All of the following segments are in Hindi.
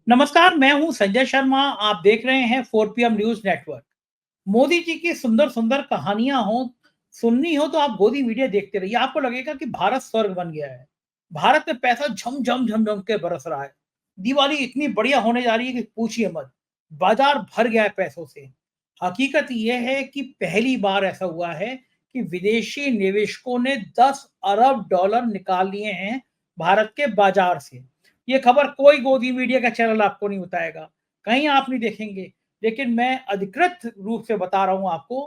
नमस्कार, मैं हूं संजय शर्मा। आप देख रहे हैं 4 PM news network. Modi ji की सुंदर सुंदर कहानियां हो, सुननी हो तो आप गोदी मीडिया देखते रहिए। आपको लगेगा कि भारत स्वर्ग बन गया है। भारत में पैसा झम झम झम झम के बरस रहा है। दिवाली इतनी बढ़िया होने जा रही है कि पूछिए मत। बाजार भर गया है पैसों से। हकीकत यह है कि पहली बार ऐसा हुआ है कि विदेशी निवेशकों ने 10 अरब डॉलर निकाल लिए हैं भारत के बाजार से। ये खबर कोई गोदी मीडिया का चैनल आपको नहीं बताएगा, कहीं आप नहीं देखेंगे। लेकिन मैं अधिकृत रूप से बता रहा हूं आपको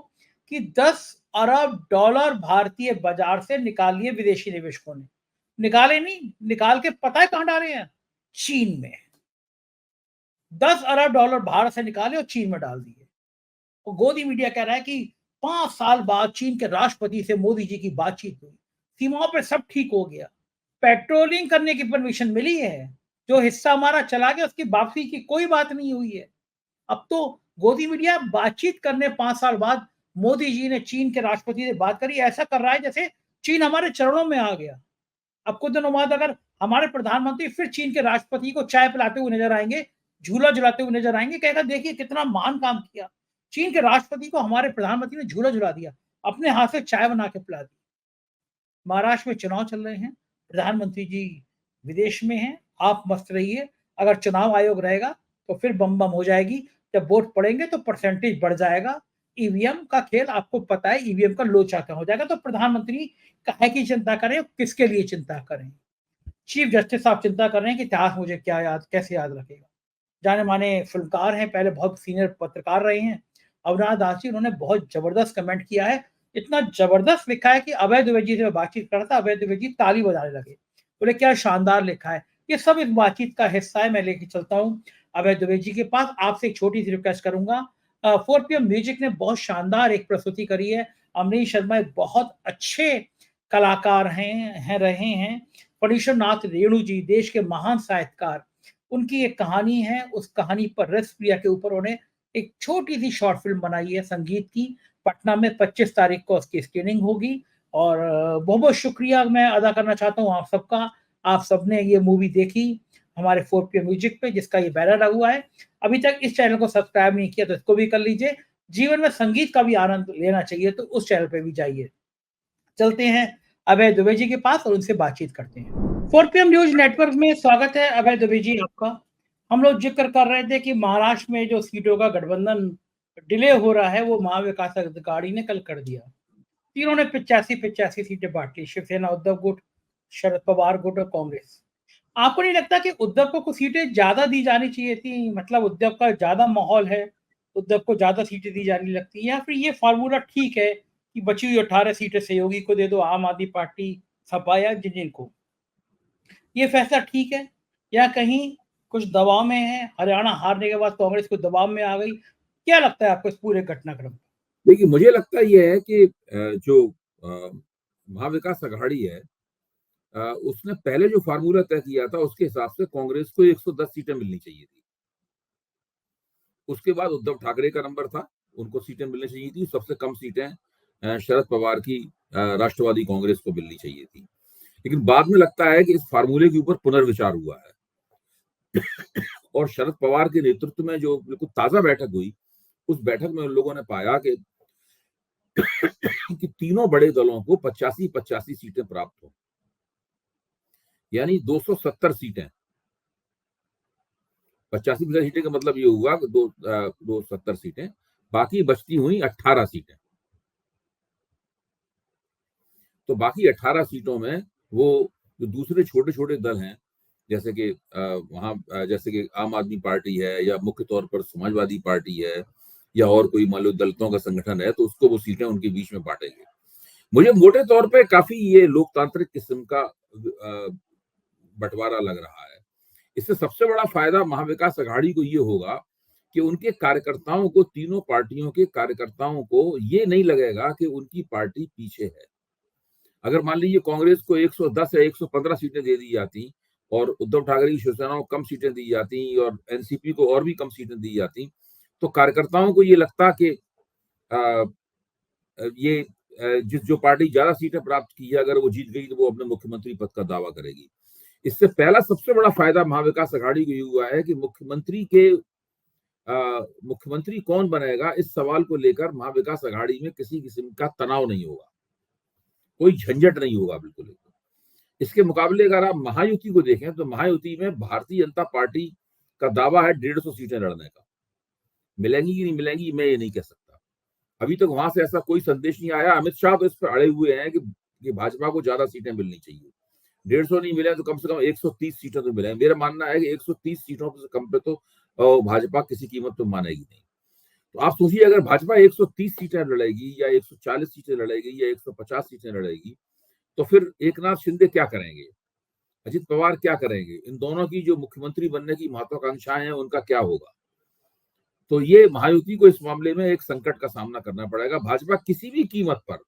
कि 10 अरब डॉलर भारतीय बाजार से निकाल लिए विदेशी निवेशकों ने। निकाले नहीं, निकाल के पता है कहां डाले हैं? चीन में। 10 अरब डॉलर भारत से निकाले और चीन में डाल दिए। और गोदी मीडिया कह रहा है कि 5 साल बाद चीन के राष्ट्रपति से मोदी जी की बातचीत हुई, सीमाओं पर सब ठीक हो गया, पेट्रोलिंग करने की परमिशन मिली है, जो हिस्सा हमारा चला गया उसकी वापसी की कोई बात नहीं हुई है। अब तो गोदी मीडिया बातचीत करने 5 साल बाद मोदी जी ने चीन के राष्ट्रपति से बात करी, ऐसा कर रहा है जैसे चीन हमारे चरणों में आ गया। अब कुछ दिनों बाद अगर हमारे प्रधानमंत्री फिर चीन के राष्ट्रपति को चाय पिलाते हुए नजर आएंगे, झूला झुलाते हुए नजर आएंगे, कहेगा देखिए कितना महान काम किया। चीन के राष्ट्रपति को हमारे प्रधानमंत्री ने झूला झुला दिया, अपने हाथ से चाय बना के पिला दी। महाराष्ट्र में चुनाव चल रहे हैं, प्रधानमंत्री जी विदेश में हैं, आप मस्त रहिए। अगर चुनाव आयोग रहेगा तो फिर बम बम हो जाएगी। जब वोट पड़ेंगे तो परसेंटेज बढ़ जाएगा। ईवीएम का खेल आपको पता है, ईवीएम का लोचा क्या हो जाएगा। तो प्रधानमंत्री काहे की चिंता करें, किसके लिए चिंता करें? चीफ जस्टिस साहब चिंता कर रहे हैं कि इतिहास मुझे क्या याद, कैसे याद रखेगा। जाने माने फिल्मकार हैं, पहले बहुत सीनियर पत्रकार रहे हैं, अविनाश दास जी। उन्होंने बहुत जबरदस्त कमेंट किया है, इतना जबरदस्त लिखा है कि अभय द्विवेदी जी से बातचीत कर रहा था, अभय द्विवेदी जी ताली बजाने लगे, बोले क्या शानदार लिखा है। ये सब इस बातचीत का हिस्सा है। मैं लेके चलता हूँ अभय द्विवेदी जी के पास। आपसे एक छोटी सी रिक्वेस्ट करूंगा। 4 PM म्यूजिक ने बहुत शानदार एक प्रस्तुति करी है। अमरीश शर्मा एक बहुत अच्छे कलाकार हैं रहे हैं। फणीश्वर नाथ रेणु जी देश के महान साहित्यकार, उनकी एक कहानी है। उस कहानी पर रसप्रिया के ऊपर उन्होंने एक छोटी सी शॉर्ट फिल्म बनाई है संगीत की। पटना में 25 तारीख को उसकी स्क्रीनिंग होगी। और बहुत बहुत शुक्रिया मैं अदा करना चाहता हूँ आप सबका। आप सबने ये मूवी देखी हमारे 4 PM म्यूजिक पे, जिसका ये बैनर लगा हुआ है। अभी तक इस चैनल को सब्सक्राइब नहीं किया तो इसको भी कर लीजिए। जीवन में संगीत का भी आनंद लेना चाहिए तो उस चैनल पे भी जाइए। चलते हैं अभय दुबे जी के पास और उनसे बातचीत करते हैं। 4 PM न्यूज नेटवर्क में स्वागत है अभय दुबे जी आपका। हम लोग जिक्र कर रहे थे कि महाराष्ट्र में जो सीटों का गठबंधन डिले हो रहा है वो महाविकास अघाड़ी ने कल कर दिया। तीनों ने 85-85 सीटें बांट ली, शिवसेना, उद्धव गुट, शरद पवार गुट और कांग्रेस। आपको नहीं लगता कि उद्धव को कुछ सीटें ज्यादा दी जानी चाहिए थी? मतलब उद्धव का ज्यादा माहौल है, उद्धव को ज्यादा सीटें दी जानी लगती है, या फिर ये फॉर्मूला ठीक है कि बची हुई 18 सीटें सहयोगी को दे दो, आम आदमी पार्टी, सपा या जिन को? ये फैसला ठीक है या कहीं कुछ दबाव में है? हरियाणा हारने के बाद कांग्रेस को दबाव में आ गई। क्या लगता है आपको इस पूरे घटनाक्रम? देखिए, मुझे लगता ये है कि जो महाविकास अघाड़ी है, उसने पहले जो फ़ॉर्मूला तय किया था, उसके हिसाब से कांग्रेस को 110 सीटें मिलनी चाहिए थी। उसके बाद उद्धव ठाकरे का नंबर था, उनको सीटें मिलनी चाहिए थी। सबसे कम सीटें शरद पवार की राष्ट्रवादी कांग्रेस को मिलनी चाहिए थी। लेकिन बाद में लगता है कि इस फ़ॉर्मूले के ऊपर पुनर्विचार हुआ है और शरद पवार के नेतृत्व में जो बिल्कुल ताज़ा बैठक हुई, उस बैठक में उन लोगों ने पाया कि तीनों बड़े दलों को 85-85 सीटें प्राप्त हो, यानी 270 सीटें। 85% सीटें का मतलब ये हुआ कि 270 सीटें, बाकी बचती हुई 18 सीटें। तो बाकी 18 सीटों में वो जो दूसरे छोटे-छोटे दल हैं, जैसे कि जैसे कि आम आदमी पार्टी है या मुख्य तौर पर समाजवादी पार्टी है या और कोई मान लो दलितों का संगठन है, तो उसको वो सीटें उनके बीच में बाँटेंगे। मुझे मोटे तौर पे काफ़ी ये लोकतांत्रिक किस्म का बँटवारा लग रहा है। इससे सबसे बड़ा फायदा महाविकास अघाड़ी को ये होगा कि उनके कार्यकर्ताओं को, तीनों पार्टियों के कार्यकर्ताओं को ये नहीं लगेगा कि उनकी पार्टी पीछे है। अगर मान लीजिए कांग्रेस को 110 या 115 सीटें दे दी जाती और उद्धव ठाकरे की शिवसेना को कम सीटें दी जाती और एनसीपी को और भी कम सीटें दी जाती, तो कार्यकर्ताओं को ये लगता कि अ, ये जिस जो पार्टी ज्यादा सीटें प्राप्त की है, अगर वो जीत गई तो वो अपने मुख्यमंत्री पद का दावा करेगी। इससे पहला सबसे बड़ा फायदा महाविकास आघाड़ी को ये हुआ है कि मुख्यमंत्री कौन बनेगा इस सवाल को लेकर महाविकास आघाड़ी में किसी किस्म का तनाव नहीं होगा, कोई झंझट नहीं होगा बिल्कुल। इसके मुकाबले अगर आप महायुति को देखें तो महायुति में भारतीय जनता पार्टी का दावा है 150 सीटें लड़ने का। मिलेंगी कि नहीं मिलेंगी मैं ये नहीं कह सकता, अभी तक वहां से ऐसा कोई संदेश नहीं आया। अमित शाह तो इस पर अड़े हुए हैं कि भाजपा को ज्यादा सीटें मिलनी चाहिए, 150 नहीं मिले तो कम से कम 130 सीटें तो मिले। मेरा मानना है कि 130 सीटों से कम पे तो भाजपा किसी कीमत पे मानेगी नहीं। तो आप सोचिए अगर भाजपा 130 सीटें लड़ेगी या 140 सीटें लड़ेगी या 150 सीटें लड़ेगी तो फिर एकनाथ शिंदे क्या करेंगे, अजित पवार क्या करेंगे, इन दोनों की जो मुख्यमंत्री बनने की महत्वाकांक्षाएं हैं उनका क्या होगा। तो ये महायुति को इस मामले में एक संकट का सामना करना पड़ेगा। भाजपा किसी भी कीमत पर,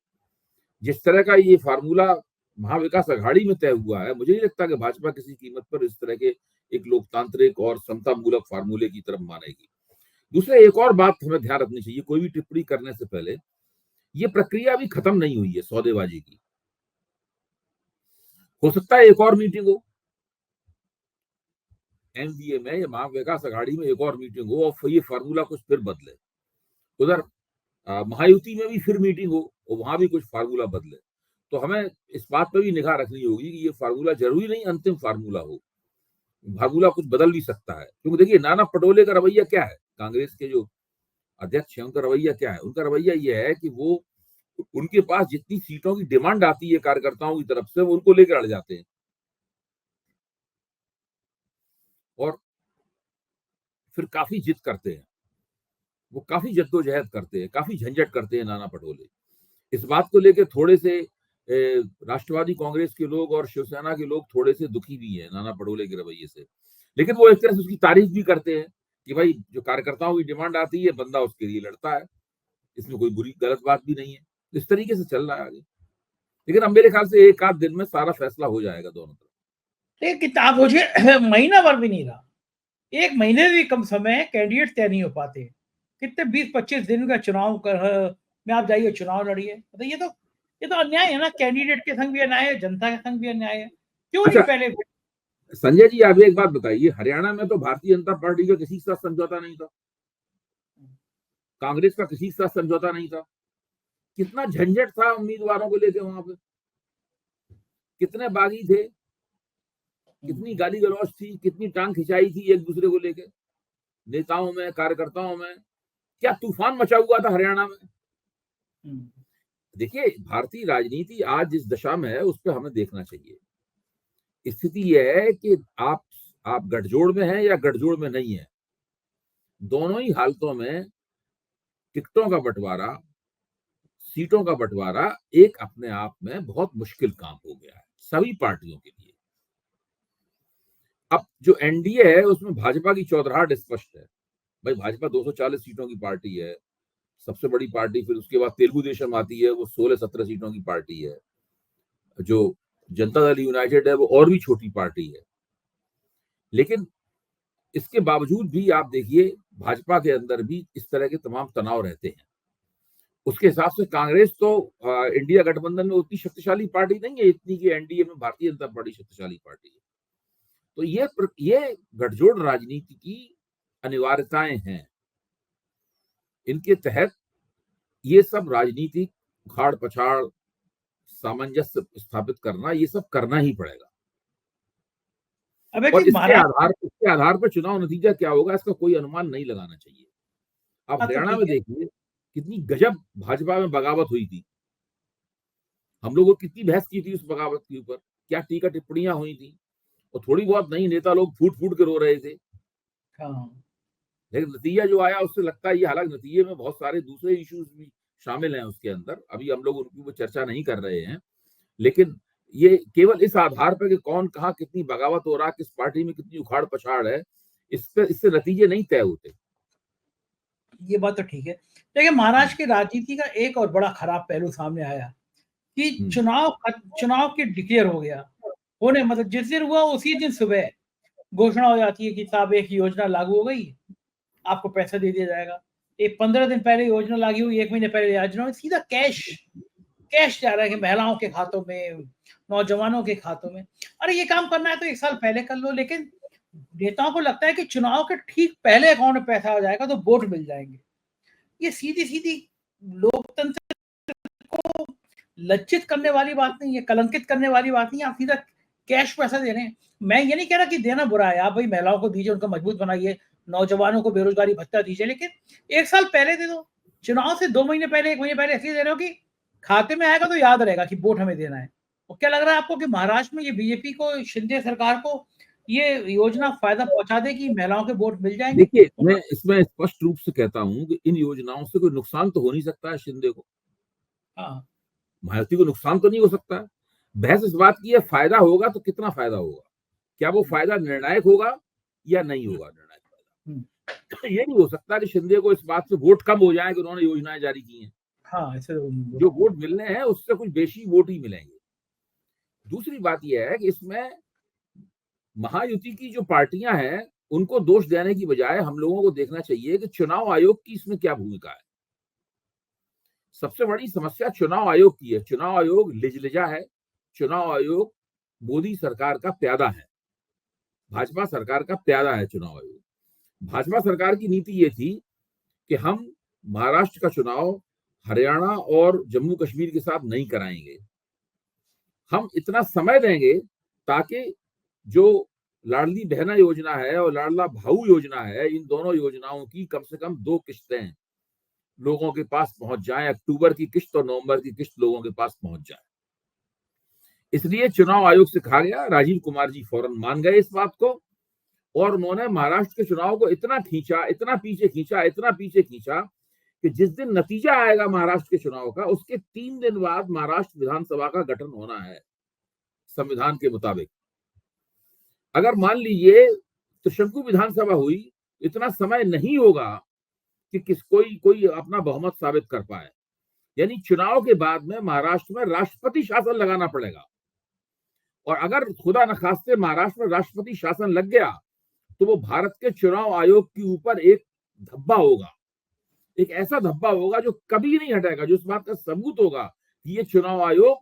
जिस तरह का ये फार्मूला महाविकास आघाड़ी में तय हुआ है, मुझे नहीं लगता कि भाजपा किसी कीमत पर इस तरह के एक लोकतांत्रिक और समता मूलक फार्मूले की तरफ मानेगी। दूसरा एक और बात हमें ध्यान रखनी चाहिए कोई भी टिप्पणी करने से पहले, ये प्रक्रिया अभी खत्म नहीं हुई है सौदेबाजी की। हो सकता है एक और मीटिंग हो एनडीए में या महाविकास आघाड़ी में, एक और मीटिंग हो और ये फार्मूला कुछ फिर बदले। उधर महायुति में भी फिर मीटिंग हो और वहां भी कुछ फार्मूला बदले। तो हमें इस बात पर भी निगाह रखनी होगी कि ये फार्मूला जरूरी नहीं अंतिम फार्मूला हो, फार्मूला कुछ बदल भी सकता है। क्योंकि देखिए नाना पटोले का रवैया क्या है, कांग्रेस के जो अध्यक्ष है उनका रवैया क्या है, उनका रवैया यह है कि वो उनके पास जितनी सीटों की डिमांड आती है कार्यकर्ताओं की तरफ से वो उनको लेकर अड़ जाते हैं और फिर काफी जिद करते हैं, वो काफी जद्दोजहद करते हैं, काफी झंझट करते हैं नाना पटोले। इस बात को लेकर थोड़े से राष्ट्रवादी कांग्रेस के लोग और शिवसेना के लोग थोड़े से दुखी भी हैं नाना पटोले के रवैये से, लेकिन वो एक तरह से उसकी तारीफ भी करते हैं कि भाई जो कार्यकर्ताओं की डिमांड आती है बंदा उसके लिए लड़ता है, इसमें कोई बुरी गलत बात भी नहीं है। इस तरीके से चल रहा है आगे, लेकिन अब मेरे ख्याल से एक आध दिन में सारा फैसला हो जाएगा दोनों तरफ। एक किताब मुझे महीना भर भी नहीं रहा, 1 महीने भी कम समय कैंडिडेट तय नहीं हो पाते। कितने 20-25 दिन का चुनाव में आप जाइए चुनाव लड़िए, तो ये तो अन्याय है ना, कैंडिडेट के संग भी अन्याय है, जनता के संग भी अन्याय है। क्यों नहीं पहले संजय जी आप एक बात बताइए, हरियाणा में तो भारतीय जनता पार्टी का किसी के साथ समझौता नहीं था, कांग्रेस का किसी के साथ समझौता नहीं था, कितना झंझट था उम्मीदवारों को लेकर वहां पे, कितने बागी थे, कितनी गाली गलौज थी, कितनी टांग खिंचाई थी एक दूसरे को लेकर, नेताओं में कार्यकर्ताओं में क्या तूफान मचा हुआ था हरियाणा में। देखिए भारतीय राजनीति आज जिस दशा में है उस पर हमें देखना चाहिए। स्थिति यह है कि आप गठजोड़ में हैं या गठजोड़ में नहीं है, दोनों ही हालतों में टिकटों का बंटवारा, सीटों का बंटवारा एक अपने आप में बहुत मुश्किल काम हो गया है सभी पार्टियों के लिए। अब जो एनडीए है उसमें भाजपा की चौधराहट स्पष्ट है, भाई भाजपा 240 सीटों की पार्टी है, सबसे बड़ी पार्टी। फिर उसके बाद तेलुगु देशम आती है, वो 16-17 सीटों की पार्टी है। जो जनता दल यूनाइटेड है वो और भी छोटी पार्टी है। लेकिन इसके बावजूद भी आप देखिए भाजपा के अंदर भी इस तरह के तमाम तनाव रहते हैं। उसके हिसाब से कांग्रेस तो इंडिया गठबंधन में उतनी शक्तिशाली पार्टी नहीं है इतनी कि एनडीए में भारतीय जनता पार्टी शक्तिशाली पार्टी है। तो ये गठजोड़ राजनीति की अनिवार्यताएं हैं, इनके तहत ये सब राजनीतिक उखाड़ पछाड़, सामंजस्य स्थापित करना, ये सब करना ही पड़ेगा। और इसके आधार पर चुनाव नतीजा क्या होगा इसका कोई अनुमान नहीं लगाना चाहिए। आप हरियाणा में देखिए कितनी गजब भाजपा में बगावत हुई थी, हम लोगों को कितनी बहस की थी उस बगावत के ऊपर, क्या टीका टिप्पणियां हुई थी, और थोड़ी बहुत नहीं नेता लोग फूट फूट के रो रहे थे। लेकिन नतीजा जो आया उससे लगता है ये, हालांकि नतीजे में बहुत सारे दूसरे इश्यूज भी शामिल हैं उसके अंदर, अभी हम लोग उनकी ऊपर चर्चा नहीं कर रहे हैं, लेकिन ये केवल इस आधार पर कि कौन कहाँ कितनी बगावत हो रहा, किस पार्टी में कितनी उखाड़ पछाड़ है, इससे नतीजे नहीं तय होते। ये बात तो ठीक है। देखिए महाराष्ट्र की राजनीति का एक और बड़ा खराब पहलू सामने आया कि चुनाव के डिक्लेयर हो गया होने, मतलब जिस दिन हुआ उसी दिन सुबह घोषणा हो जाती है कि साहब एक योजना लागू हो गई, आपको पैसा दे दिया जाएगा। एक 15 दिन पहले योजना लागू हुई, 1 महीने पहले योजना, सीधा कैश जा रहा है कि महिलाओं के खातों में, नौजवानों के खातों में। अरे ये काम करना है तो 1 साल पहले कर लो, लेकिन नेताओं को लगता है कि चुनाव के ठीक पहले अकाउंट में पैसा आ जाएगा तो वोट मिल जाएँगे। ये सीधी-सीधी लोकतंत्र को लज्जित करने वाली बात नहीं है, कलंकित करने वाली बात नहीं है, आप सीधा कैश पैसा दे रहे हैं। मैं ये नहीं कह रहा कि देना बुरा है, आप भाई महिलाओं को दीजिए, उनको मजबूत बनाइए, नौजवानों को बेरोज़गारी भत्ता दीजिए, लेकिन 1 साल पहले दे दो। चुनाव से 2 महीने पहले, 1 महीने पहले इसलिए दे रहे हो कि खाते में आएगा तो याद रहेगा कि वोट हमें देना है। और क्या लग रहा है आपको कि महाराष्ट्र में ये बीजेपी को, शिंदे सरकार को ये योजना फ़ायदा पहुँचा देगी, महिलाओं के वोट मिल जाएँगे? देखिए, मैं इसमें स्पष्ट रूप से कहता हूँ कि इन योजनाओं से कोई नुकसान तो हो नहीं सकता है शिंदे को। हाँ, मायावती को नुकसान तो नहीं हो सकता है। बहस इस बात की है फायदा होगा तो कितना फायदा होगा? क्या वो फायदा निर्णायक होगा या नहीं होगा निर्णायक फायदा? हुँ। ये नहीं हो सकता कि शिंदे को इस बात से वोट कम हो जाए कि उन्होंने योजनाएँ जारी की हैं। हाँ, ऐसे जो वोट मिलने हैं उससे कुछ बेशी वोट ही मिलेंगे। दूसरी बात ये है कि इसमें महायुति की जो पार्टियां हैं उनको दोष देने की बजाय हम लोगों को देखना चाहिए कि चुनाव आयोग की इसमें क्या भूमिका है। सबसे बड़ी समस्या चुनाव आयोग की है। चुनाव आयोग लिजलिजा है। चुनाव आयोग मोदी सरकार का प्यादा है, भाजपा सरकार का प्यादा है चुनाव आयोग। भाजपा सरकार की नीति ये थी कि हम महाराष्ट्र का चुनाव हरियाणा और जम्मू कश्मीर के साथ नहीं कराएंगे, हम इतना समय देंगे ताकि जो लाडली बहना योजना है और लाडला भाऊ योजना है, इन दोनों योजनाओं की कम से कम 2 किश्तें लोगों के पास पहुंच जाएं। अक्टूबर की किश्त और नवंबर की किश्त लोगों के पास पहुंच जाए। इसलिए चुनाव आयोग से कहा गया, राजीव कुमार जी फौरन मान गए इस बात को और उन्होंने महाराष्ट्र के चुनाव को इतना खींचा, इतना पीछे खींचा, इतना पीछे खींचा कि जिस दिन नतीजा आएगा महाराष्ट्र के चुनाव का, उसके 3 दिन बाद महाराष्ट्र विधानसभा का गठन होना है संविधान के मुताबिक। अगर मान लीजिए त्रिशंकु विधानसभा हुई, इतना समय नहीं होगा कि कोई अपना बहुमत साबित कर पाए। यानी चुनाव के बाद में महाराष्ट्र में राष्ट्रपति शासन लगाना पड़ेगा और अगर खुदा न खास्ते महाराष्ट्र में राष्ट्रपति शासन लग गया तो वो भारत के चुनाव आयोग के ऊपर एक धब्बा होगा, एक ऐसा धब्बा होगा जो कभी नहीं हटेगा, जो इस बात का सबूत होगा कि ये चुनाव आयोग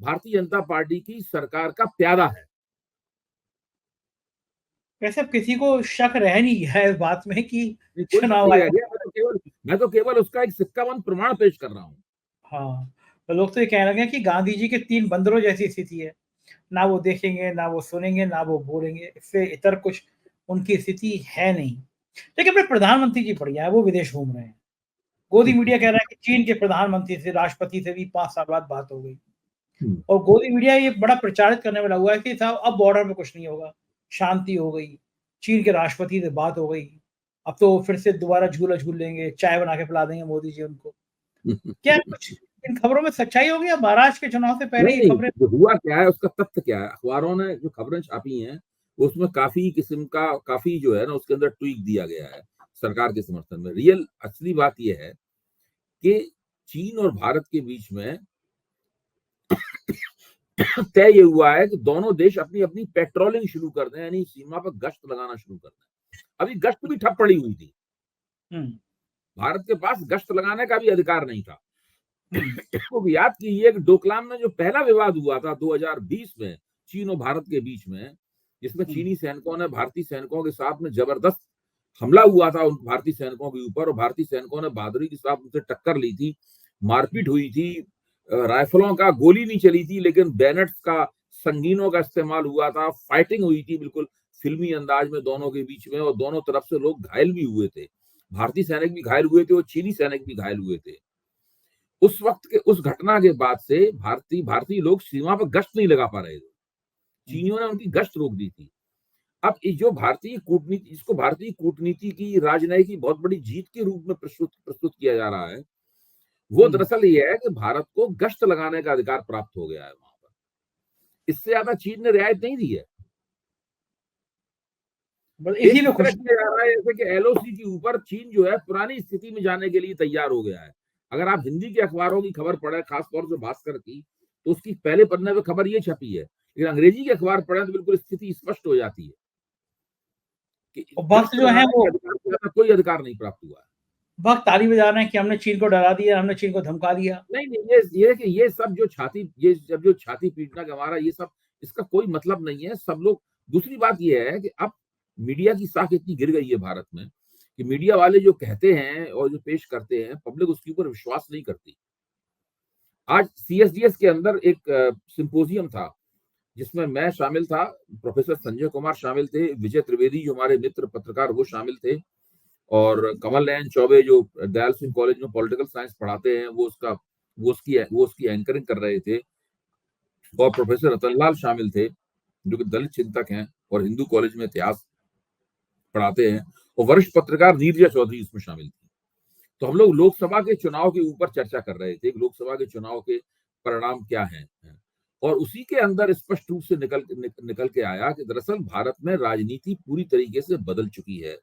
भारतीय जनता पार्टी की सरकार का प्यादा है। वैसे अब किसी को शक रह नहीं गया है इस बात में कि कोई शक चुनाव नहीं रह आयोग। गया। मैं तो केवल उसका एक सिक्काबंद प्रमाण पेश कर रहा हूँ। हाँ, तो लोग तो ये कहने लगे कि गांधी जी के 3 बंदरों जैसी स्थिति है। ना वो देखेंगे, ना वो सुनेंगे, ना वो बोलेंगे। इससे इतर कुछ उनकी स्थिति है नहीं। लेकिन अपने प्रधानमंत्री जी बढ़िया है, वो विदेश घूम रहे हैं। गोदी मीडिया कह रहा है कि चीन के प्रधानमंत्री से, राष्ट्रपति से भी 5 साल बाद बात हो गई। और गोदी मीडिया ये बड़ा प्रचारित करने में लगा हुआ है कि साहब अब बॉर्डर पे कुछ नहीं होगा, शांति हो गई, चीन के राष्ट्रपति से बात हो गई, अब तो फिर से दोबारा झूला झूल लेंगे, चाय बना के पिला देंगे मोदी जी उनको। क्या कुछ इन खबरों में सच्चाई होगी या महाराष्ट्र के चुनाव से पहले नहीं, ये नहीं, खबरें? जो हुआ क्या है उसका तथ्य क्या है? अखबारों ने जो खबरें छापी हैं, उसमें काफ़ी किस्म का काफ़ी जो है ना उसके अंदर ट्वीक दिया गया है सरकार के समर्थन में। रियल असली बात ये है कि चीन और भारत के बीच में तय ये हुआ है कि दोनों देश अपनी-अपनी पेट्रोलिंग शुरू कर दें, यानी सीमा पर गश्त लगाना शुरू कर दें। अभी गश्त भी ठप पड़ी हुई थी। हुँ, भारत के पास गश्त लगाने का भी अधिकार नहीं था। हुँ, तो याद कीजिए कि डोकलाम में जो पहला विवाद हुआ था 2020 में चीन और भारत के बीच में, जिसमें हुँ, चीनी सैनिकों ने भारतीय सैनिकों के साथ में जबरदस्त हमला हुआ था उन भारतीय सैनिकों के ऊपर और भारतीय सैनिकों ने बहादुरी के साथ उनसे टक्कर ली थी, मारपीट हुई थी, राइफलों का गोली नहीं चली थी लेकिन बैनर्स का, संगीनों का इस्तेमाल हुआ था, फाइटिंग हुई थी बिल्कुल फिल्मी अंदाज में दोनों के बीच में और दोनों तरफ से लोग घायल भी हुए थे। भारतीय सैनिक भी घायल हुए थे और चीनी सैनिक भी घायल हुए थे। उस वक्त के उस घटना के बाद से भारतीय लोग सीमा पर गश्त नहीं लगा पा रहे थे। हुँ। चीनियों ने उनकी गश्त रोक दी थी। अब ये जो भारतीय कूटनीति, जिसको भारतीय कूटनीति की राजनयिक की बहुत बड़ी जीत के रूप में प्रस्तुत किया जा रहा है, वो हुँ, दरअसल ये है कि भारत को गश्त लगाने का अधिकार प्राप्त हो गया है वहां पर। इससे ज्यादा चीन ने रियायत नहीं दी है। बस पेश इसी इस में तरह खुश। किया जा रहा है जैसे कि एलओसी के ऊपर चीन जो है पुरानी स्थिति में जाने के लिए तैयार हो गया है। अगर आप हिंदी के अखबारों की खबर पढ़े, खासतौर से भास्कर की, तो उसकी पहले पन्ने पे खबर ये छपी है, लेकिन अंग्रेजी के अखबार पढ़े तो बिल्कुल स्थिति स्पष्ट हो जाती है कि और वक़्त गश्त जो है लगाने वो के अधिकार से ज्यादा कोई अधिकार नहीं प्राप्त हुआ है। वक्त ताली बजा रहे हैं कि हमने चीन को डरा दिया, हमने चीन को धमका दिया। नहीं नहीं, ये कि ये सब जो छाती पीटना का हमारा ये सब, इसका कोई मतलब नहीं है। सब लोग, दूसरी बात ये है कि अब मीडिया की साख इतनी गिर गई है भारत में कि मीडिया वाले जो कहते हैं और जो पेश करते हैं, पब्लिक उसके ऊपर विश्वास नहीं करती। आज सीएसडीएस के अंदर एक सिंपोजियम था जिसमें मैं शामिल था, प्रोफेसर संजय कुमार शामिल थे, विजय त्रिवेदी जो हमारे मित्र पत्रकार वो शामिल थे, और कमल नयन चौबे जो दयाल सिंह कॉलेज में पॉलिटिकल साइंस पढ़ाते हैं वो उसकी एंकरिंग कर रहे थे, और प्रोफेसर रतनलाल शामिल थे जो कि दलित चिंतक हैं और हिंदू कॉलेज में इतिहास पढ़ाते हैं, और वरिष्ठ पत्रकार नीरजा चौधरी इसमें शामिल थी। तो हम लोग लोकसभा के चुनाव के ऊपर चर्चा कर रहे थे, लोकसभा के चुनाव के परिणाम क्या हैं, और उसी के अंदर स्पष्ट रूप से निकल के आया कि दरअसल भारत में राजनीति पूरी तरीके से बदल चुकी है।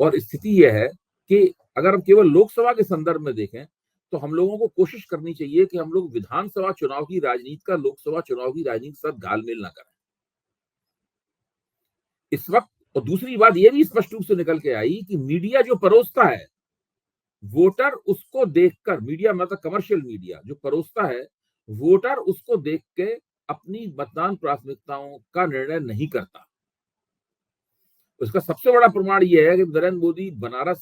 और स्थिति यह है कि अगर हम केवल लोकसभा के संदर्भ में देखें तो हम लोगों को कोशिश करनी चाहिए कि हम लोग विधानसभा चुनाव की राजनीति का लोकसभा चुनाव की राजनीति के साथ घालमेल ना करें इस वक्त। और दूसरी बात यह भी स्पष्ट रूप से निकल के आई कि मीडिया जो परोसता है, वोटर उसको देखकर, मीडिया मतलब कमर्शियल मीडिया जो परोसता है, वोटर उसको देख के अपनी मतदान प्राथमिकताओं का निर्णय नहीं करता। उसका सबसे बड़ा प्रमाण यह है कि नरेंद्र मोदी बनारस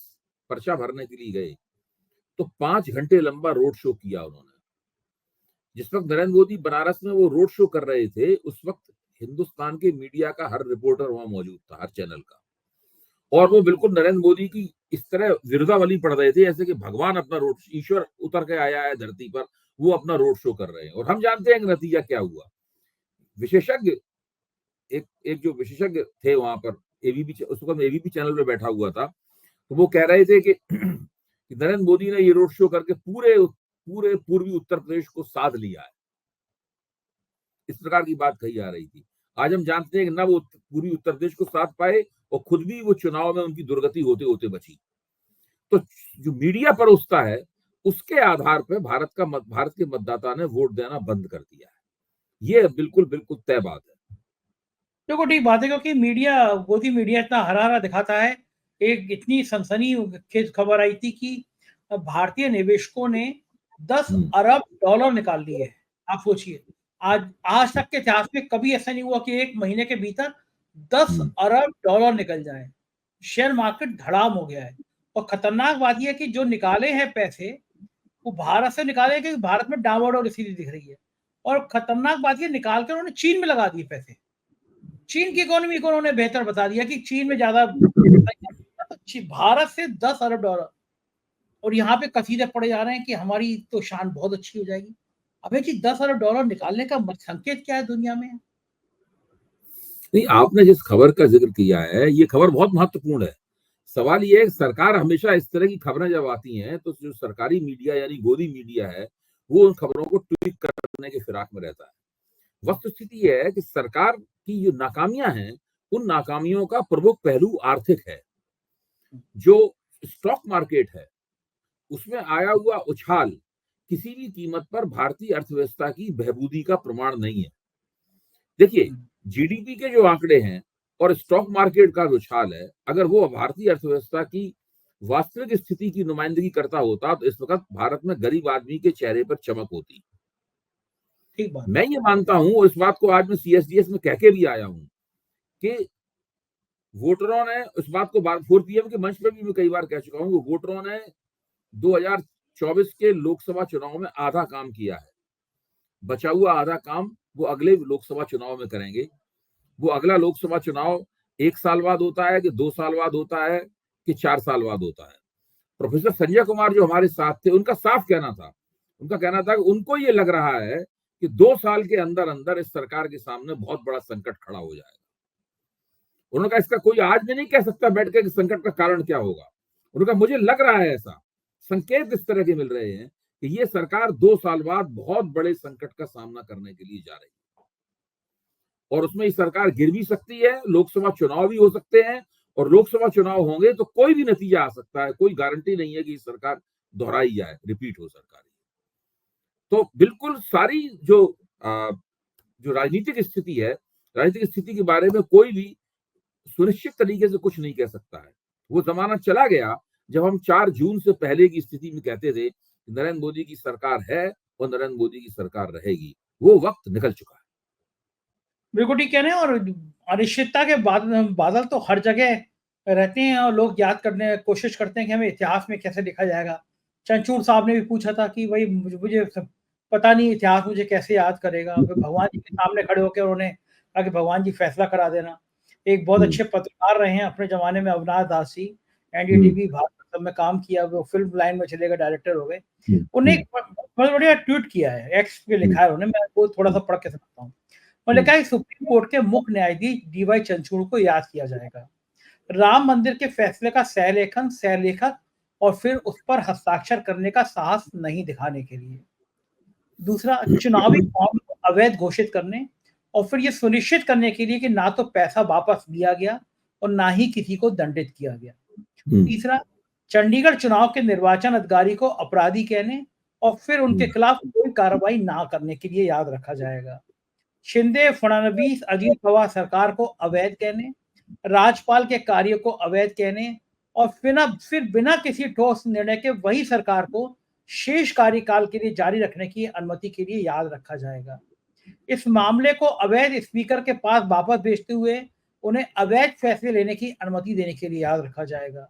पर्चा भरने के लिए गए तो 5 घंटे लंबा रोड शो किया उन्होंने। जिस वक्त नरेंद्र मोदी बनारस में वो रोड शो कर रहे थे, उस वक्त हिंदुस्तान के मीडिया का हर रिपोर्टर वहां मौजूद था, हर चैनल का, और वो बिल्कुल नरेंद्र मोदी की इस तरह विरुद्धावली पढ़ रहे थे जैसे कि भगवान अपना ईश्वर उतर के आया है धरती पर, वो अपना रोड शो कर रहे हैं। और हम जानते हैं कि नतीजा क्या हुआ। विशेषज्ञ, एक जो विशेषज्ञ थे वहां पर, एबीपी, उस वक्त एबीपी चैनल पे बैठा हुआ था, तो वो कह रहे थे कि नरेंद्र मोदी ने ये रोड शो करके पूरे पूरे पूर्वी उत्तर प्रदेश को साध लिया है, इस प्रकार की बात कही जा रही थी। आज हम जानते हैं कि ना वो पूर्वी उत्तर प्रदेश को साध पाए और खुद भी वो चुनाव में उनकी दुर्गति होते होते बची। तो जो मीडिया परोसता है उसके आधार पर भारत के मतदाता ने वोट देना बंद कर दिया है। ये बिल्कुल बिल्कुल तय बात है। देखो ठीक बात है, क्योंकि गोदी मीडिया इतना हरा-हरा दिखाता है। एक इतनी सनसनीखेज खबर आई थी कि भारतीय निवेशकों ने 10 अरब डॉलर निकाल लिए हैं। आप सोचिए, आज तक के इतिहास में कभी ऐसा नहीं हुआ कि 1 महीने के भीतर 10 अरब डॉलर निकल जाएँ। शेयर मार्केट धड़ाम हो गया है, और खतरनाक बात ये है कि जो निकाले हैं पैसे, वो भारत से निकाले हैं, क्योंकि भारत में डामाडोल स्थिति दिख रही है। और खतरनाक बात ये, निकाल के उन्होंने चीन में लगा दिए पैसे। चीन की इकोनॉमी को उन्होंने बेहतर बता दिया कि चीन में ज़्यादा भारत से 10 अरब डॉलर, और यहाँ पे कसीदे पड़े जा रहे हैं कि हमारी तो शान बहुत अच्छी हो जाएगी। अबे जी, 10 अरब डॉलर निकालने का संकेत क्या है दुनिया में? नहीं, आपने जिस खबर का जिक्र किया है ये खबर बहुत महत्वपूर्ण है। सवाल ये है, सरकार हमेशा इस तरह की खबरें जब आती हैं तो जो सरकारी मीडिया यानी गोदी मीडिया है, वो उन खबरों को ट्वीट करने के फिराक में रहता है। वस्तुस्थिति यह है कि सरकार की जो नाकामियां हैं, उन नाकामियों का प्रमुख पहलू आर्थिक है। जो स्टॉक मार्केट है उसमें आया हुआ उछाल किसी भी कीमत पर भारतीय अर्थव्यवस्था की बहबूदी का प्रमाण नहीं है। देखिए, जीडीपी के जो आंकड़े हैं और स्टॉक मार्केट का उछाल है, अगर वो भारतीय अर्थव्यवस्था की वास्तविक स्थिति की नुमाइंदगी करता होता तो इस वक्त भारत में गरीब आदमी के चेहरे पर चमक होती। ठीक बात। मैं ये मानता हूं, और इस बात को आज मैं सीएसडीएस में कह के भी आया हूं, कि वोटरों ने इस बात को 4 PM के मंच पर भी मैं कई बार कह चुका हूं, कि वोटरों ने 2024 के लोकसभा चुनाव में आधा काम किया है। बचा हुआ आधा काम वो अगले लोकसभा चुनाव में करेंगे। वो अगला लोकसभा चुनाव 1 साल बाद होता है कि 2 साल बाद होता है कि 4 साल बाद होता है। प्रोफेसर संजय कुमार जो हमारे साथ थे, उनका साफ कहना था, कि उनको ये लग रहा है कि 2 साल के अंदर अंदर इस सरकार के सामने बहुत बड़ा संकट खड़ा हो जाएगा। उन्होंने कहा इसका कोई आज भी नहीं कह सकता बैठ के कि संकट का कारण क्या होगा। उन्होंने कहा मुझे लग रहा है, ऐसा संकेत इस तरह के मिल रहे हैं कि ये सरकार 2 साल बाद बहुत बड़े संकट का सामना करने के लिए जा रही है, और उसमें ये सरकार गिर भी सकती है, लोकसभा चुनाव भी हो सकते हैं, और लोकसभा चुनाव होंगे तो कोई भी नतीजा आ सकता है, कोई गारंटी नहीं है कि ये सरकार दोहराई जाए, रिपीट हो सरकार। तो बिल्कुल सारी जो राजनीतिक स्थिति है, राजनीतिक स्थिति के बारे में कोई भी सुनिश्चित तरीके से कुछ नहीं कह सकता है। वो जमाना चला गया जब हम 4 जून से पहले की स्थिति में कहते थे कि नरेंद्र मोदी की सरकार है और नरेंद्र मोदी की सरकार रहेगी, वो वक्त निकल चुका है। बिल्कुल ठीक कह रहे हैं। और अनिश्चितता के बादल तो हर जगह रहते हैं और लोग याद करने की कोशिश करते हैं कि हमें इतिहास में कैसे लिखा जाएगा। चंद्रचूड़ साहब ने भी पूछा था कि भई मुझे पता नहीं इतिहास मुझे कैसे याद करेगा। फिर भगवान जी के सामने खड़े होके उन्होंने कहा कि भगवान जी फैसला करा देना। एक बहुत हुँ, अच्छे पत्रकार रहे हैं अपने ज़माने में अविनाश दास जी, हुँ, एनडीटीवी भारत सब में काम किया, वो फ़िल्म लाइन में चले गए, डायरेक्टर हो गए। हुँ, उन्होंने हुँ, एक बहुत बढ़िया ट्वीट किया है, एक्स पे हुँ, लिखा है उन्होंने, मैं वो थोड़ा-सा हुँ, पढ़ के सुनाता हूँ। उन्होंने हुँ, कहा कि सुप्रीम कोर्ट के मुख्य न्यायाधीश डीवाई चंद्रचूड़ को याद किया जाएगा। राम मंदिर के फैसले का सहलेखन, सहलेखक और फिर उस पर हस्ताक्षर करने का साहस नहीं दिखाने के लिए। दूसरा, चुनावी बॉन्ड को अवैध घोषित करने और फिर ये सुनिश्चित करने के लिए कि ना तो पैसा वापस लिया गया और ना ही किसी को दंडित किया गया। हुँ, तीसरा, चंडीगढ़ चुनाव के निर्वाचन अधिकारी को अपराधी कहने और फिर उनके हुँ, खिलाफ कोई कार्रवाई ना करने के लिए याद रखा जाएगा। शिंदे, फडणवीस, अजित पवार सरकार को अवैध कहने, राज्यपाल के कार्य को अवैध कहने और फिर बिना किसी ठोस निर्णय के वही सरकार को शेष कार्यकाल के लिए जारी रखने की अनुमति के लिए याद रखा जाएगा। इस मामले को अवैध स्पीकर के पास वापस भेजते हुए उन्हें अवैध फैसले लेने की अनुमति देने के लिए याद रखा जाएगा।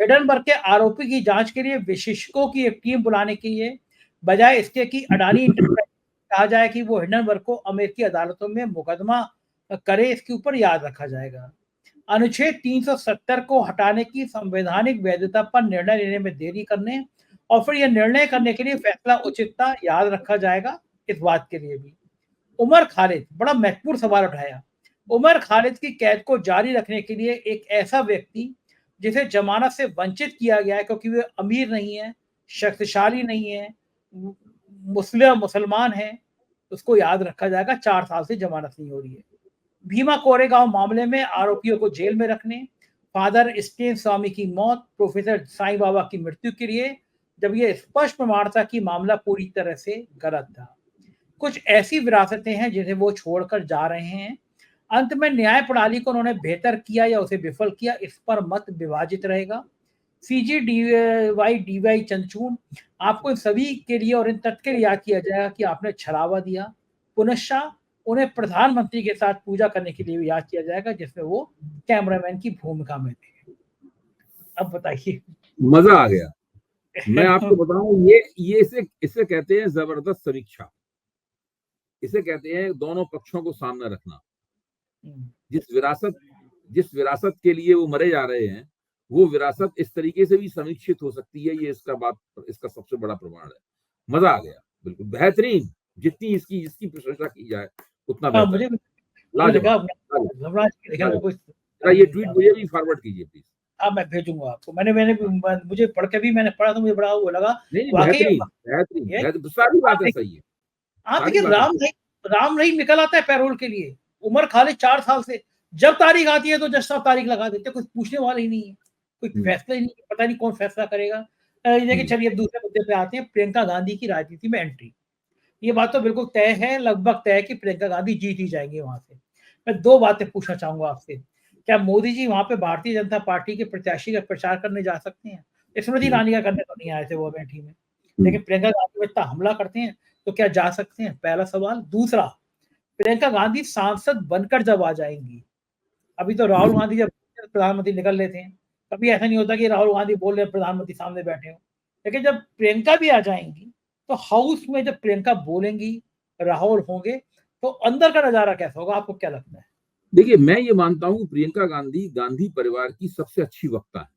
हिडनबर्ग के आरोपी की जांच के लिए विशेषज्ञों की एक टीम बुलाने के लिए बजाय इसके कि अडानी इंटरप्राइज कहा जाए कि वो हिडनबर्ग को अमेरिकी अदालतों में मुकदमा करे, इसके ऊपर याद रखा जाएगा। अनुच्छेद 370 को हटाने की संवैधानिक वैधता पर निर्णय लेने में देरी करने और फिर यह निर्णय करने के लिए फैसला उचितता याद रखा जाएगा। इस बात के लिए भी उमर खालिद बड़ा महत्वपूर्ण सवाल उठाया। उमर खालिद की कैद को जारी रखने के लिए एक ऐसा व्यक्ति जिसे जमानत से वंचित किया गया है क्योंकि वे अमीर नहीं है, शक्तिशाली नहीं है, मुसलमान है, उसको याद रखा जाएगा। 4 साल से जमानत नहीं हो रही है। भीमा कोरेगांव मामले में आरोपियों को जेल में रखने, फादर स्टेन स्वामी की मौत, प्रोफेसर साईं बाबा की मृत्यु के लिए जब यह स्पष्ट प्रमाण था कि मामला पूरी तरह से गलत था। कुछ ऐसी विरासतें हैं जिन्हें वो छोड़कर जा रहे हैं। अंत में न्याय प्रणाली को उन्होंने बेहतर किया या उसे विफल किया, इस पर मत विभाजित रहेगा। सीजी डीवाई डीवाई चंद्रचूड़, आपको इन सभी के लिए और इन तथ्य के लिए याद किया जाएगा कि आपने छलावा दिया। पुनश्च उन्हें प्रधानमंत्री के साथ पूजा करने के लिए भी याद किया जाएगा जिसमें वो कैमरामैन की भूमिका में थे। अब बताइए। मज़ा आ गया। मैं आपको बताऊँ ये इसे कहते हैं ज़बरदस्त समीक्षा। इसे कहते हैं दोनों पक्षों को सामने रखना। जिस विरासत जिस विरासत के लिए वो मरे जा रहे हैं, वो विरासत इस तरीके से भी समीक्षित हो सकती है, ये इसका सबसे बड़ा प्रमाण है। मज़ा आ गया, बिल्कुल बेहतरीन, जिसकी प्रशंसा की जाए उतना हाँ, बेहतर है। मुझे लगा लाजवाब, लाजवाब, घबराहट की देखा लाजवाब। कोई ज़रा ये ट्वीट मुझे भी फॉरवर्ड कीजिए प्लीज़। हाँ, मैं भेजूँगा आपको। मैंने भी मुझे पढ़ के भी मैंने पढ़ा तो मुझे बड़ा वो लगा। नहीं, वाक़ई बेहतरीन, बेहतरीन, ये सारी आप बातें देखिए सही है, आप सारी देखिए बातें सही है। राम रहीम निकल आता है पैरोल के लिए। उमर खालिद 4 साल से जब तारीख आती है तो जज साहब तारीख लगा देते हैं, कोई पूछने वाला ही नहीं है। कोई हुँ, फैसला ही नहीं है, पता नहीं कौन फैसला करेगा। ये देखिए, हुँ, चलिए अब दूसरे मुद्दे पे आते हैं, प्रियंका गांधी की राजनीति में एंट्री। ये बात तो बिल्कुल तय है, लगभग तय है कि प्रियंका गांधी जीत ही जाएँगी वहाँ से। मैं 2 बातें पूछना चाहूँगा आपसे। क्या मोदी जी वहाँ पे भारतीय जनता पार्टी के प्रत्याशी का प्रचार करने जा सकते हैं? स्मृति हुँ, ईरानी का करने तो नहीं आए थे वो अमेठी में। हुँ, लेकिन प्रियंका गांधी पे इतना हमला करते हैं, तो क्या जा सकते हैं? पहला सवाल। दूसरा, प्रियंका गांधी सांसद बनकर जब आ जाएँगी, अभी तो राहुल गांधी जब प्रधानमंत्री निकल लेते हैं, कभी ऐसा नहीं होता कि राहुल गांधी बोल रहे हैं, प्रधानमंत्री सामने बैठे हों। लेकिन जब प्रियंका भी आ जाएँगी, तो हाउस में जब प्रियंका बोलेंगी, राहुल होंगे, तो अंदर का नज़ारा कैसा होगा? आपको क्या लगता है? देखिए, मैं ये मानता हूँ प्रियंका गांधी, गांधी परिवार की सबसे अच्छी वक्ता है।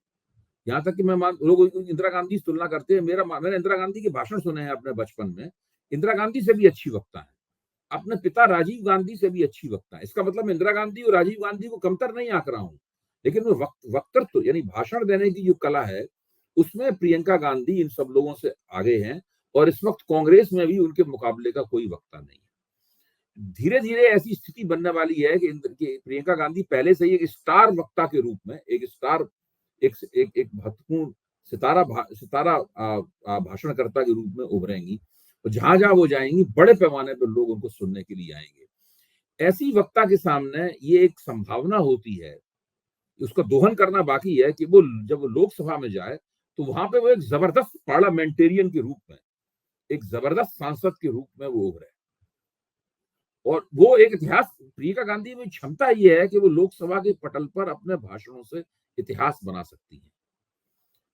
यहाँ तक कि लोग इंदिरा गांधी से तुलना करते हैं। मैंने इंदिरा गांधी के भाषण सुने हैं अपने बचपन में। इंदिरा गांधी से भी अच्छी वक्ता है। अपने पिता राजीव गांधी से भी अच्छी वक्ता है। इसका मतलब इंदिरा गांधी और राजीव गांधी को कमतर नहीं आंक रहा हूँ। लेकिन वो वक्तृत्व यानी भाषण देने की जो कला है, उसमें प्रियंका गांधी इन सब लोगों से आगे हैं और इस वक्त कांग्रेस में भी उनके मुकाबले का कोई वक्ता नहीं है। धीरे-धीरे ऐसी स्थिति बनने वाली है कि प्रियंका गांधी पहले से ही एक स्टार वक्ता के रूप में, एक महत्वपूर्ण सितारा भाषणकर्ता के रूप में उभरेंगी और जहां-जहां वो जाएंगी, बड़े पैमाने पर लोग उनको सुनने के लिए आएंगे। ऐसी वक्ता के सामने ये एक संभावना होती है, उसका दोहन करना बाकी है कि वो जब वो लोकसभा में जाए, तो वहां पे वो एक जबरदस्त पार्लियामेंटेरियन के रूप में, एक जबरदस्त सांसद के रूप में वो उभरे। और वो एक इतिहास, प्रियंका गांधी में क्षमता ये है कि वो लोकसभा के पटल पर अपने भाषणों से इतिहास बना सकती है।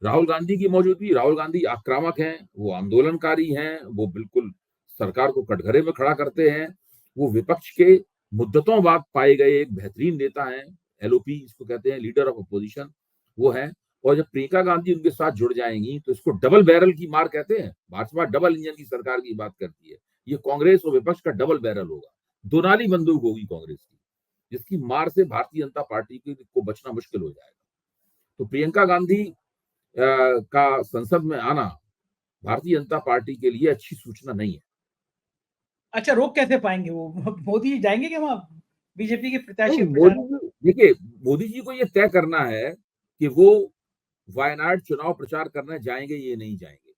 राहुल गांधी की मौजूदगी, राहुल गांधी आक्रामक हैं, वो आंदोलनकारी हैं, वो बिल्कुल सरकार को कटघरे में खड़ा करते हैं, वो विपक्ष के मुद्दतों बाद पाए गए एक बेहतरीन नेता हैं, एलओपी इसको कहते हैं, लीडर ऑफ अपोजिशन वो हैं। और जब प्रियंका गांधी उनके साथ जुड़ जाएंगी तो इसको डबल बैरल की मार कहते हैं। भाजपा डबल इंजन की सरकार की बात करती है, ये कांग्रेस और विपक्ष का डबल बैरल होगा, दोनाली बंदूक होगी कांग्रेस की, जिसकी मार से भारतीय जनता पार्टी को बचना मुश्किल हो जाएगा। तो प्रियंका गांधी का संसद में आना भारतीय जनता पार्टी के लिए अच्छी सूचना नहीं है। अच्छा, रोक कैसे पाएंगे वो? मोदी जाएंगे क्या वहां बीजेपी के प्रत्याशी नहीं, प्रचार? मोदी जी देखिए, मोदी जी को ये तय करना है कि वो वायनाड चुनाव प्रचार करने जाएंगे ये नहीं जाएंगे।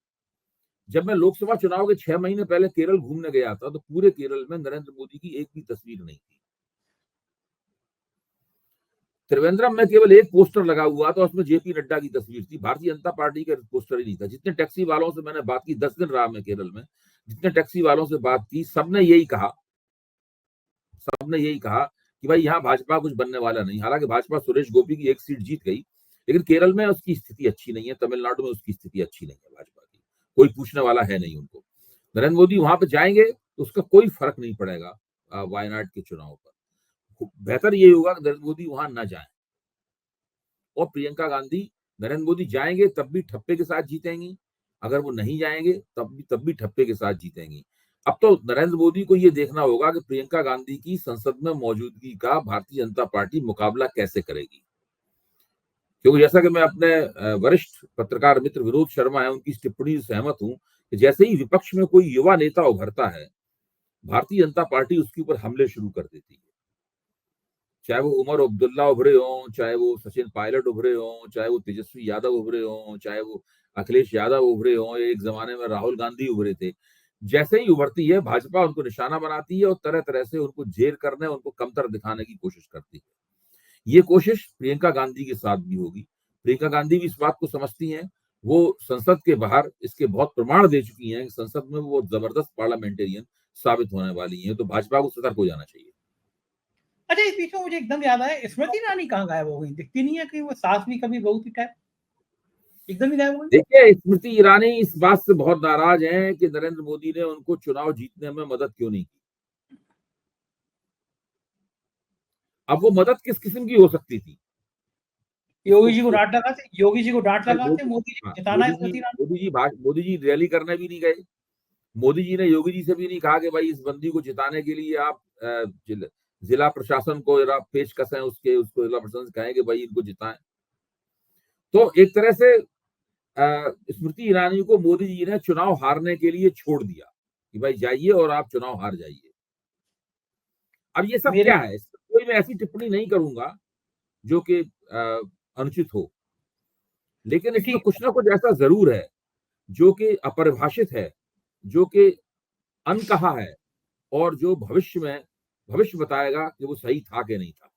जब मैं लोकसभा चुनाव के 6 महीने पहले केरल घूमने गया था तो पूरे केरल में नरेंद्र मोदी की एक भी तस्वीर नहीं थी। त्रिवेंद्रम में केवल एक पोस्टर लगा हुआ था, उसमें जेपी नड्डा की तस्वीर थी, भारतीय जनता पार्टी का पोस्टर ही नहीं था। जितने टैक्सी वालों से मैंने बात की, 10 दिन रहा मैं केरल में, जितने टैक्सी वालों से बात की, सबने यही कहा कि भाई यहाँ भाजपा कुछ बनने वाला नहीं। हालांकि भाजपा सुरेश गोपी की एक सीट जीत गई, लेकिन केरल में उसकी स्थिति अच्छी नहीं है, तमिलनाडु में उसकी स्थिति अच्छी नहीं है, भाजपा की कोई पूछने वाला है नहीं उनको। नरेंद्र मोदी वहां पे जाएंगे तो उसका कोई फर्क नहीं पड़ेगा वायनाड के चुनाव पर। बेहतर ये होगा कि नरेंद्र मोदी वहां न जाए और प्रियंका गांधी, नरेंद्र मोदी जाएंगे तब भी ठप्पे के साथ जीतेंगी, अगर वो नहीं जाएंगे तब भी ठप्पे के साथ जीतेंगी। अब तो नरेंद्र मोदी को ये देखना होगा कि प्रियंका गांधी की संसद में मौजूदगी का भारतीय जनता पार्टी मुकाबला कैसे करेगी। क्योंकि जैसा कि मैं अपने वरिष्ठ पत्रकार मित्र विनोद शर्मा है उनकी टिप्पणी से सहमत हूं कि जैसे ही विपक्ष में कोई युवा नेता उभरता है, भारतीय जनता पार्टी उसके ऊपर हमले शुरू कर देती है। चाहे वो उमर अब्दुल्ला उभरे हों, चाहे वो सचिन पायलट उभरे हों, चाहे वो तेजस्वी यादव उभरे हों, चाहे वो अखिलेश यादव उभरे हों, एक जमाने में राहुल गांधी उभरे थे। जैसे ही उभरती है भाजपा उनको निशाना बनाती है और तरह तरह से उनको जेर करने, उनको कमतर दिखाने की कोशिश करती है। ये कोशिश प्रियंका गांधी के साथ भी होगी। प्रियंका गांधी भी इस बात को समझती हैं, वो संसद के बाहर इसके बहुत प्रमाण दे चुकी हैं कि संसद में वो जबरदस्त पार्लियामेंटेरियन साबित होने वाली हैं। तो भाजपा को सतर्क हो जाना चाहिए। अच्छा, इस बीच में मुझे एकदम याद आया, स्मृति ईरानी कहाँ गायब हो गई? दिखती नहीं है कि वो सास भी कभी बहू की टाइप, एकदम ही गायब हो गई। देखिए, स्मृति ईरानी इस बात से बहुत नाराज हैं कि नरेंद्र मोदी ने उनको चुनाव जीतने में मदद क्यों नहीं की। अब वो मदद किस किस्म की हो सकती थी? योगी जी को डांट लगाते, योगी जी को डांट लगाते, मोदी जी हाँ, को जिताना है स्मृति ईरानी। मोदी जी रैली करने भी नहीं गए। मोदी जी ने योगी जी से भी नहीं कहा कि भाई इस बंदी को जिताने के लिए आप जिला प्रशासन को जरा पेशकश है उसको जिला प्रशासन से कहें कि भाई इनको जिताएं। तो एक तरह से स्मृति ईरानी को मोदी जी ने चुनाव हारने के लिए छोड़ दिया कि भाई जाइए और आप चुनाव हार जाइए। अब ये सब मेरे क्या है? कोई मैं ऐसी टिप्पणी नहीं करूंगा जो कि अनुचित हो, लेकिन इसमें ठीक, कुछ ना कुछ ऐसा जरूर है जो कि अपरिभाषित है, जो कि अनकहा है और जो भविष्य बताएगा कि वो सही था कि नहीं था।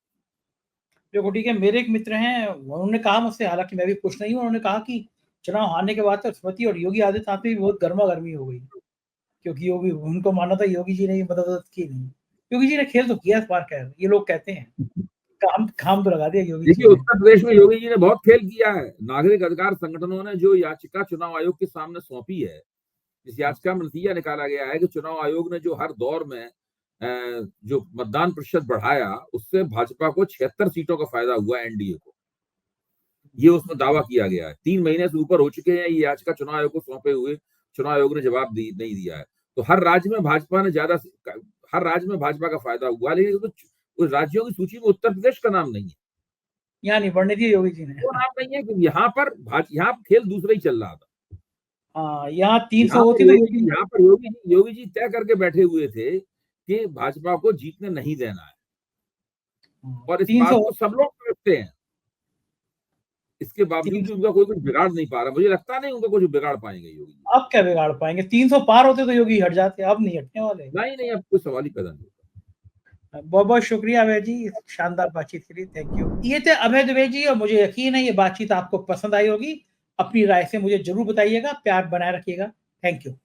देखो ठीक है, मेरे एक मित्र हैं, उन्होंने कहा मुझसे, हालांकि मैं भी खुश नहीं हूँ, उन्होंने कहा कि चुनाव हारने के बाद तो स्मृति और योगी आदित्यनाथ में भी बहुत गर्मा गर्मी हो गई, क्योंकि योगी, उनको माना था योगी जी ने ये मदद की नहीं। योगी जी ने खेल तो किया इस बार, खैर ये लोग कहते हैं, काम काम तो लगा दिया योगी देखिए, जी ने। उत्तर प्रदेश में योगी जी ने बहुत खेल किया है। नागरिक अधिकार संगठनों ने जो याचिका चुनाव आयोग के सामने सौंपी है, इस याचिका में नतीजा निकाला गया है कि चुनाव आयोग ने जो हर दौर में जो मतदान प्रतिशत बढ़ाया, उससे भाजपा को 76 सीटों का फायदा हुआ, एनडीए को। ये उसमें दावा किया गया है। 3 महीने से ऊपर हो चुके हैं ये याचिका चुनाव आयोग को सौंपे हुए, चुनाव आयोग ने जवाब नहीं दिया है। तो हर राज्य में भाजपा का फायदा हुआ, लेकिन उस राज्यों की सूची में उत्तर प्रदेश का नाम नहीं है। यहाँ नहीं बढ़ने दिया योगी जी ने। वो नाम नहीं है कि यहाँ खेल दूसरा ही चल रहा था। हाँ, यहाँ 300 होती तो योगी जी तय करके बैठे हुए थे कि भाजपा को जीतने नहीं देना है, और इस बात 300, को सब लोग समझते हैं। इसके बावजूद भी उनका कोई कुछ बिगाड़ नहीं पा रहा। मुझे लगता नहीं उनका कुछ बिगाड़ पाएंगे योगी जी। अब क्या बिगाड़ पाएंगे? 300 पार होते तो योगी हट जाते, अब नहीं हटने वाले। नहीं, अब कोई सवाल ही पैदा नहीं होता। बहुत बहुत शुक्रिया अभय जी, इस शानदार बातचीत के लिए, थैंक यू। ये थे अभय द्विवेदी जी, और मुझे यकीन है ये बातचीत आपको पसंद आई होगी। अपनी राय से मुझे जरूर बताइएगा। प्यार बनाए रखिएगा। Thank you.